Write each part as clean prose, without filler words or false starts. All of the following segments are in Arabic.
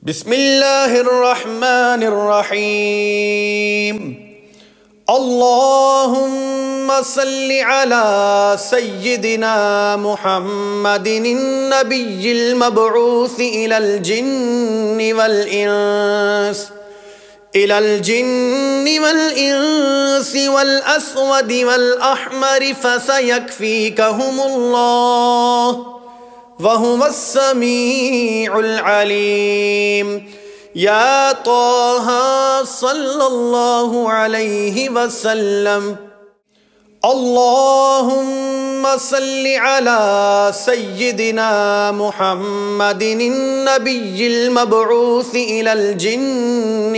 بسم الله الرحمن الرحيم. اللهم صل على سيدنا محمد النبي المبعوث إلى الجن والإنس والأسود والأحمر فسيكفيكهم الله وهو السميع العليم. يا طه صلى الله عليه وسلم. اللهم صل على سيدنا محمد النبي المبعوث إلى الجن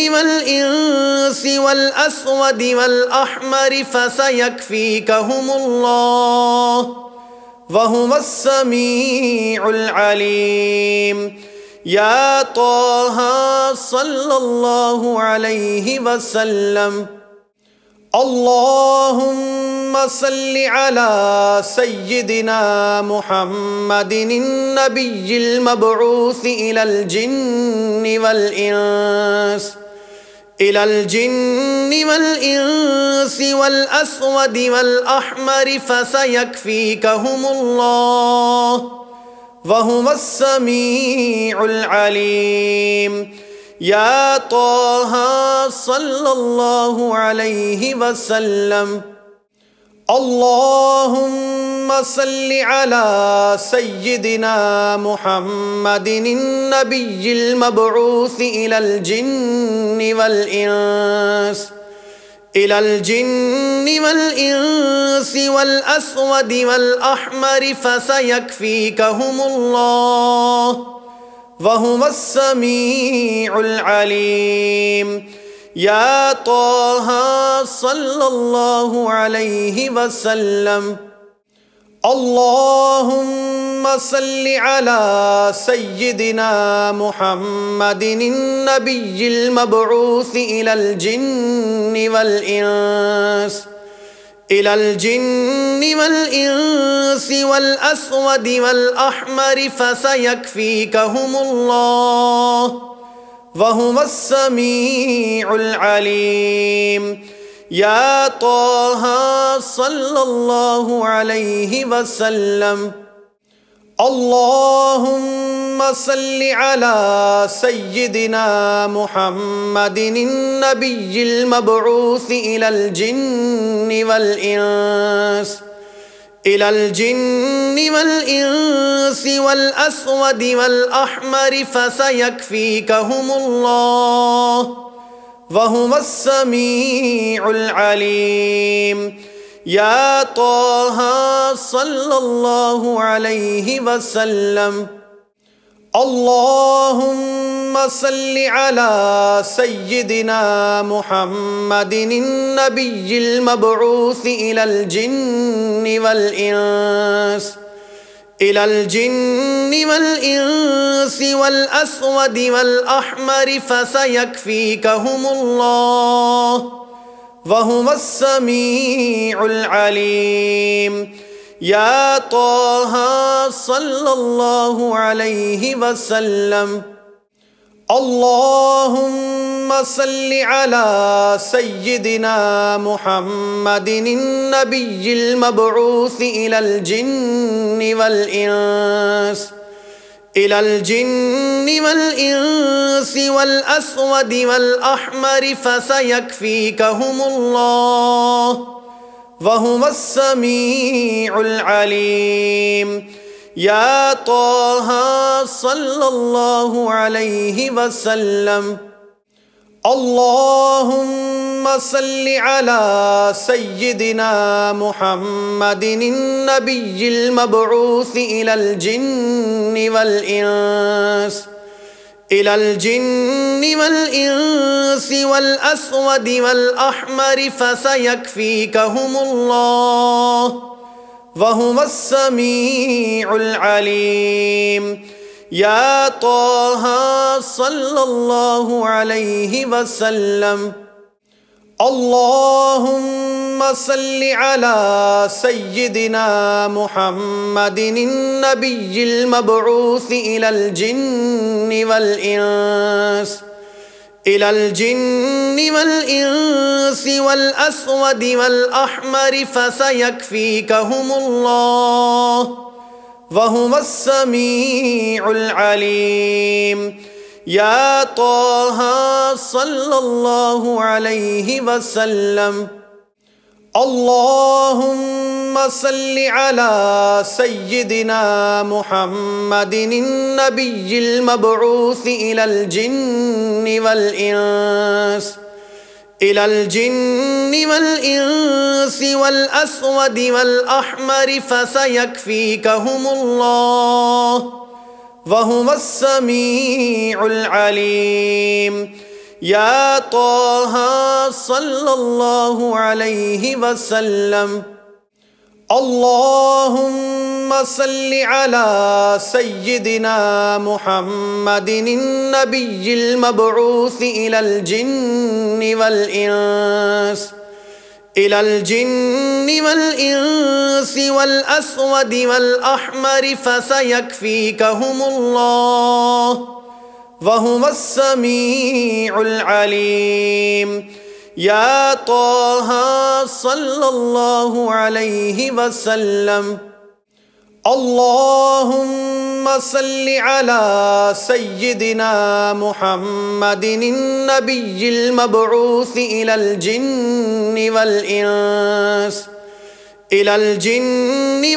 والإنس والأسود والأحمر فسيكفيكهم الله وهو السميع العليم. يا طه صلى الله عليه وسلم. اللهم صل على سيدنا محمد النبي المبعوث إلى الجن والإنس والأسود والأحمر فسيكفيكهم الله وهو السميع العليم. يا طه صلى الله عليه وسلم. اللهم صل على سيدنا محمد النبي المبعوث إلى الجن والإنس والأسود والأحمر فسيكفيكهم الله وهو السميع العليم. يا طه صلى الله عليه وسلم. اللهم صل على سيدنا محمد النبي المبعوث إلى الجن والإنس والأسود والأحمر فسيكفيكهم الله وهو السميع العليم. يا طه صلى الله عليه وسلم. اللهم صل على سيدنا محمد النبي المبعوث إلى الجن والإنس والأسود والأحمر فسيكفيكهم الله وهو السميع العليم. يا طه صلى الله عليه وسلم. اللهم صل على سيدنا محمد النبي المبعوث إلى الجن والإنس والأسود والأحمر فسيكفيكهم الله وهو السميع العليم. يا طه صلى الله عليه وسلم. اللهم صل على سيدنا محمد النبي المبعوث إلى الجن والإنس والأسود والأحمر فسيكفيكهم الله وهو السميع العليم. يا طه صلى الله عليه وسلم. اللهم صل على سيدنا محمد النبي المبعوث إلى الجن والإنس والأسود والأحمر فسيكفيكهم الله وهو السميع العليم. يا طه صلى الله عليه وسلم. اللهم صل على سيدنا محمد النبي المبعوث إلى الجن والإنس والأسود والأحمر فسيكفيكهم الله وهو السميع العليم. يا طه صلى الله عليه وسلم. اللهم صل على سيدنا محمد النبي المبعوث إلى الجن والإنس والأسود والأحمر فسيكفيكهم الله وهو السميع العليم. يا طه صلى الله عليه وسلم. اللهم صل على سيدنا محمد النبي المبعوث إلى الجن والإنس والأسود والأحمر فسيكفيكهم الله وهو السميع العليم. يا طه صلى الله عليه وسلم. اللهم صل على سيدنا محمد النبي المبعوث إلى الجن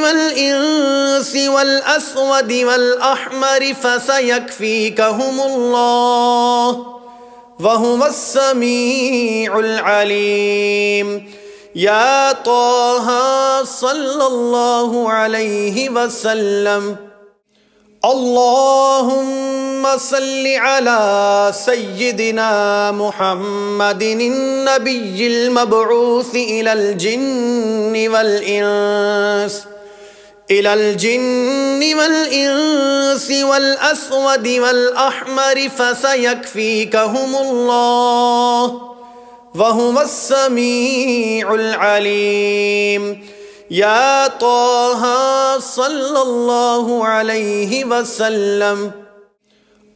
والإنس والأسود والأحمر فسيكفيكهم الله وهو السميع العليم. يا طه صلى الله عليه وسلم. اللهم صل على سيدنا محمد النبي المبعوث إلى الجن والإنس والأسود والأحمر فسيكفيكهم الله وهو السميع العليم. يا طه صلى الله عليه وسلم.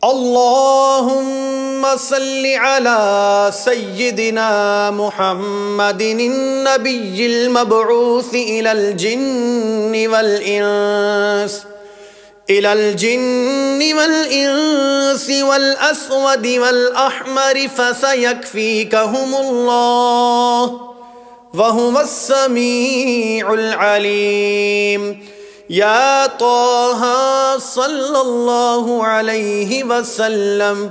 اللهم صل على سيدنا محمد النبي المبعوث إلى الجن والإنس والأسود والأحمر فسيكفيكهم الله وهو السميع العليم. يا طه صلى الله عليه وسلم.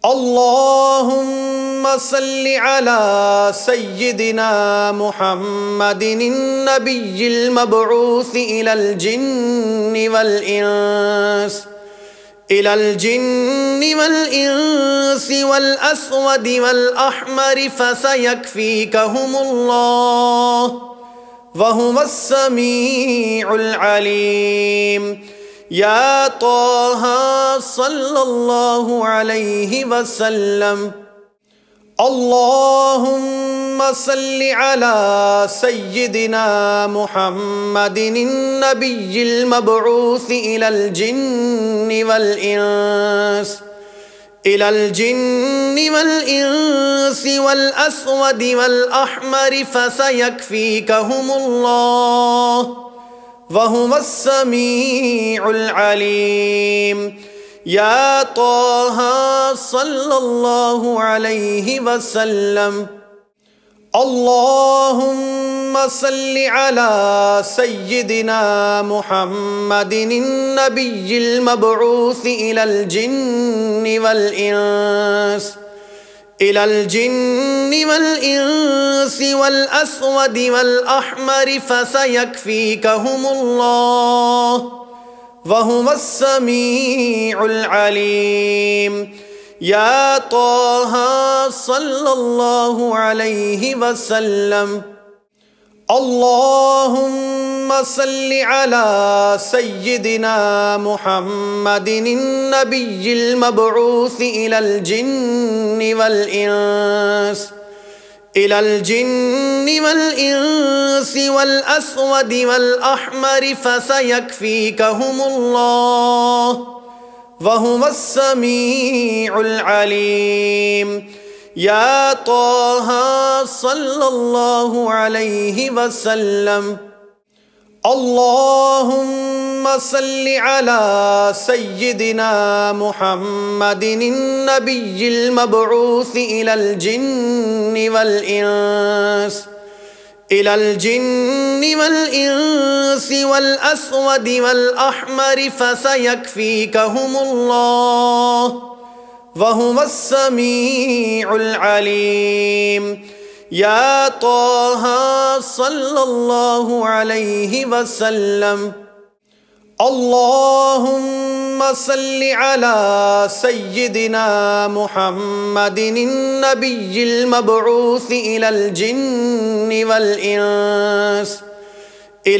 اللهم صل على سيدنا محمد النبي المبعوث إلى الجن والإنس والأسود والأحمر فسيكفيكهم الله وهو السميع العليم. يا طه صلى الله عليه وسلم. اللهم صل على سيدنا محمد النبي المبعوث إلى الجن والإنس والأسود والأحمر فسيكفيكهم الله وهو السميع العليم. يا طه صلى الله عليه وسلم. اللهم صل على سيدنا محمد النبي المبعوث إلى الجن والإنس والأسود والأحمر فسيكفيكهم الله وهو السميع العليم. يا طه صلى الله عليه وسلم. اللهم صل على سيدنا محمد النبي المبعوث إلى الجن إلى الجن والإنس والأسود والأحمر فسيكفيكهم الله وهو السميع العليم. يا طه صلى الله عليه وسلم. اللهم صل على سيدنا محمد النبي المبعوث إلى الجن والإنس والأسود والأحمر فسيكفيكهم الله وهو السميع العليم. يا طه صلى الله عليه وسلم. اللهم صل على سيدنا محمد النبي المبعوث إلى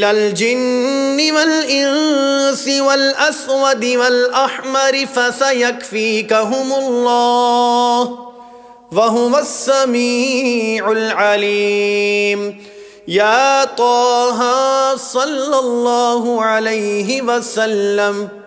الجن والإنس والأسود والأحمر فسيكفيكهم الله وهو السميع العليم. يا طه صلى الله عليه وسلم.